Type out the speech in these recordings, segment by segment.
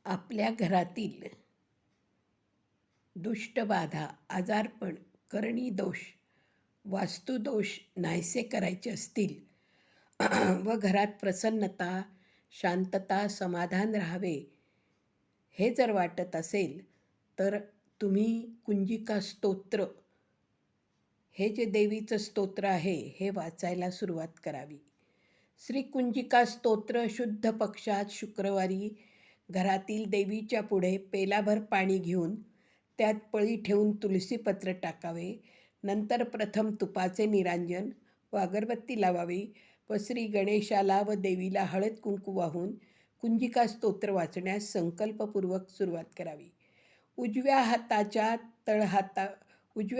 आपल्या घरातील दुष्टबाधा, आजारपण, करणी दोष, वास्तुदोष नाहीसे करायचे असतील व घरात प्रसन्नता, शांतता, समाधान राहावे हे जर वाटत असेल तर तुम्ही कुंजिका स्तोत्र हे जे देवीचं स्तोत्र आहे हे वाचायला सुरुवात करावी. श्री कुंजिका स्तोत्र शुद्ध पक्षात शुक्रवारी घरातील देवीच्या पुढे पेलाभर पाणी घेऊन त्यात पळी ठेवून तुळशीपत्र टाकावे. नंतर प्रथम तुपाचे निरांजन व अगरबत्ती लावावी व श्री गणेशाला व देवीला हळद कुंकू वाहून कुंजिका स्तोत्र वाचण्यास संकल्पपूर्वक सुरुवात करावी. उजव्या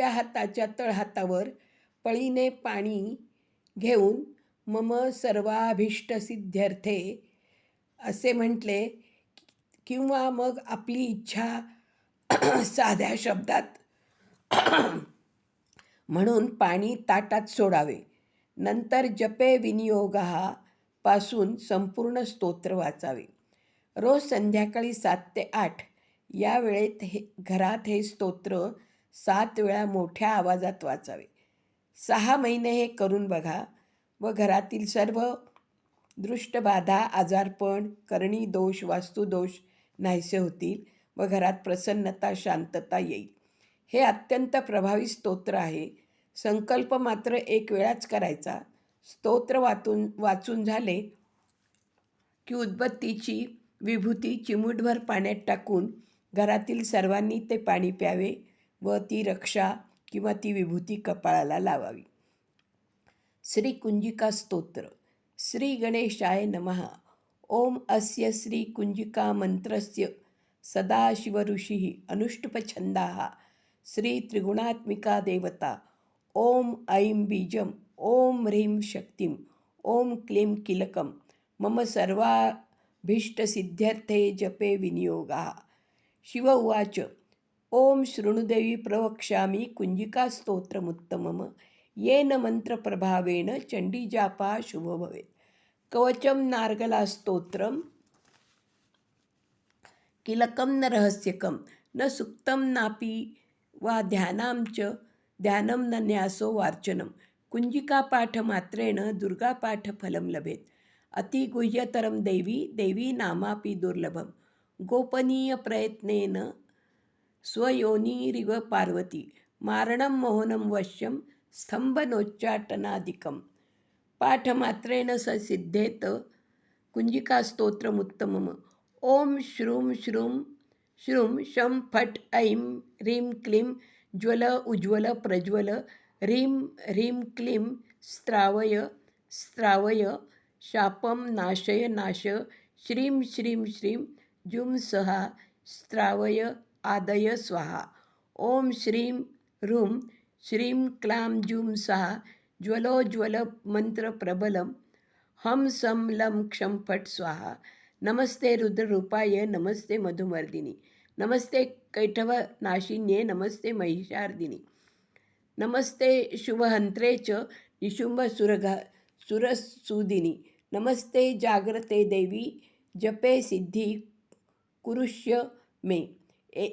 हाताच्या तळहातावर पळीने पाणी घेऊन मम सर्वाभीष्टसिद्ध्यर्थे असे म्हटले किंवा मग आपली इच्छा साध्या शब्दात म्हणून पाणी ताटात सोडावे. नंतर जपे विनियोगा पासून संपूर्ण स्तोत्र वाचावे. रोज संध्याकाळी 7 ते 8 या वेळेत घरात हे स्तोत्र 7 वेळा मोठ्या आवाजात वाचावे. 6 महिने हे करून बघा व घरातील सर्व दृष्टबाधा, आजारपण, करणी दोष, वास्तुदोष नाहीसे होतील व घरात प्रसन्नता, शांतता येईल. हे अत्यंत प्रभावी स्तोत्र आहे. संकल्प मात्र 1 वेळाच करायचा. स्तोत्र वाचून झाले की उदबत्तीची विभूती चिमूटभर पाण्यात टाकून घरातील सर्वांनी ते पाणी प्यावे व ती रक्षा किंवा ती विभूती कपाळाला लावावी. श्री कुंजिका स्तोत्र. श्री गणेशाय नमः. ओम अस्य श्री कुंजिका मंत्रस्य सदाशिव ऋषिः अनुष्टुप्छन्दाः श्री त्रिगुणात्मिका देवता. ओम ऐं बीजम ओम ह्रीं शक्तिम ओम क्लीं कीलकम मम सर्वाभीष्टसिद्ध्यर्थे जपे विनियोगाः. शिव उवाच. ओम शृणुदेवी प्रवक्ष्यामि कुंजिकास्तोत्रमुत्तमम् येन मंत्रप्रभावेण चण्डीजापः शुभो भवेत्. कवचं नार्गलास्तोत्रम् कीलकं न रहस्यकं न सुक्तं नापि वा ध्यानं न न्यासो वार्चनं. कुंजिकापाठमात्रेण दुर्गापाठफलं लभेत्. अतिगुह्यतरं देवी नामापि दुर्लभं. गोपनीयप्रयत्नेन स्वयोनिरिव पार्वती मारणं मोहनं वश्यं स्तंभनोच्चाटनादिकं. पाठमात्रेण स सिद्धेत कुंजिकास्तोत्रमुत्तमम्. ओम श्रूं श्रूं श्रूं शं फट् ऐं ह्रीं क्लीं ज्वल उज्ज्वल प्रज्वल ह्रीं ह्रीं क्लीं स्त्रावय स्त्रावय शापं नाशय नाश श्रीं श्रीं श्रीं जुं सहा स्त्रावय आदय स्वाहा. ओम श्रीं ह्रूं श्रीं क्लां जुं सहा ज्वलोज्ज्वल मंत्र प्रबलम हम सम लं क्षं फट् स्वाहा. नमस्ते रुद्ररूपाय नमस्ते मधुमर्दिनी नमस्ते कैटभनाशिन्ये नमस्ते महिषार्दिनी नमस्ते शुभहन्त्रे च निशुम्भसुरसूदिनी नमस्ते जाग्रते देवी जपे सिद्धी कुरुष्य मे.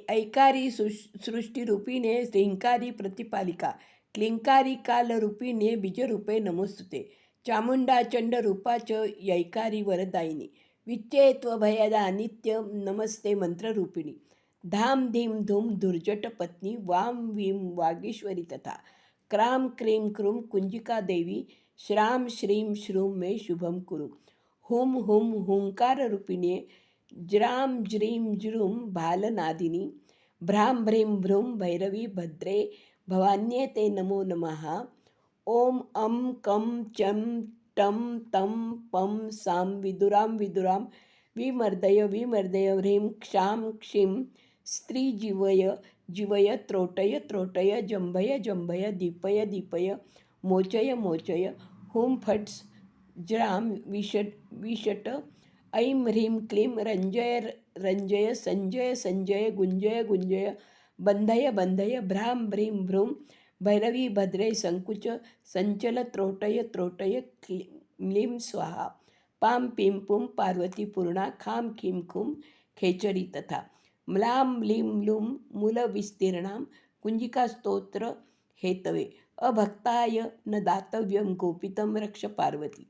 ऐकारी सृष्टिरूपिणे ह्रींकारी प्रतिपालिका क्लींकारी कालरूपिणे बीजरूपे नमोस्तुते. चामुंडा चंडरूपा च यैकारी वरदायिनी विच्चेत्वभयदा नित्य नमस्ते मंत्ररूपिणी. धाम धीम धूम धुर्जट पत्नी वां वीं वागीश्वरी तथा क्रां क्रीं क्रूं कुंजिका देवी श्रां श्रीं श्रूं मे शुभं कुरु. हुं हुं हुंकाररूपिणे ज्रां ज्रीं ज्रूं भालनादिनी भ्रां भ्रीं भ्रूं भैरवी भद्रे भवान्ये ते नमो नमः. ओम अं कं चं टं तं पं सां विदुरां विदुरां विमर्दय विमर्दय ह्रीं क्षां क्षीं स्त्री जीवय जीवय त्रोटय त्रोटय जंभय जंभय दीपय दीपय मोचय मोचय. हुं फट् ज्रां विषट ऐं ह्रीं क्लीं रञ्जय रञ्जय संजय संजय गुञ्जय गुञ्जय बन्धय बन्धय भ्रां भ्रीं भ्रूं भैरवी भद्रे संकुच संचल त्रोटय त्रोटय क्लीं स्वाहा. पां पीं पुं पार्वती पूर्णा खां खीं खूं खेचरी तथा म्लां लीं लूं मूलविस्तीर्णां कुञ्जिकास्तोत्र हेतवे अभक्ताय न दातव्यं गोपितं रक्ष पार्वती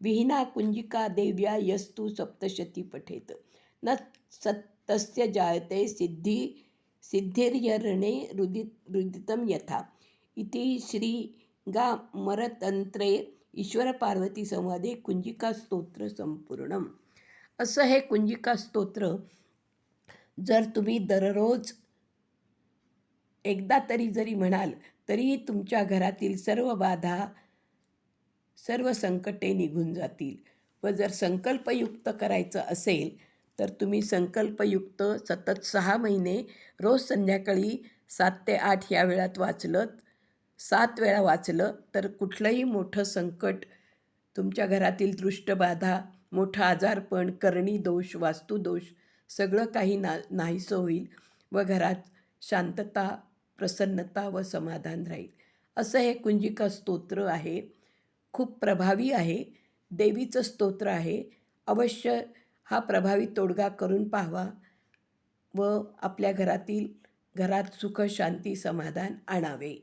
विहीना कुञ्जिका देव्या यस्तु सप्तशती पठेत न तस्य जायते सिद्धिर्यरणे रुदितं यथा इति श्रीगामरतंत्रे ईश्वरपार्वती संवादे कुंजिका स्तोत्र संपूर्णम. असं हे कुंजिका स्तोत्र जर तुम्ही दररोज एकदा तरी जरी म्हणाल तरी तुमच्या घरातील सर्व बाधा सर्व संकटे निघून जातील. व जर संकल्पयुक्त करायचं असेल तर तुम्ही संकल्पयुक्त सतत 6 महिने रोज संध्याकाळी 7 ते 8 या वेळात वाचलं, 7 वेळा वाचलं तर कुठलंही मोठं संकट, तुमच्या घरातील दृष्टबाधा, मोठा आजारपण, करणी दोष, वास्तुदोष सगळं काही नाहीसं होईल व घरात शांतता, प्रसन्नता व समाधान राहील. असं हे कुंजिका स्तोत्र आहे. खूप प्रभावी आहे. देवीचं स्तोत्र आहे. अवश्य हा प्रभावी तोडगा करून पाहावा व आपल्या घरात सुख, शांती, समाधान आणावे.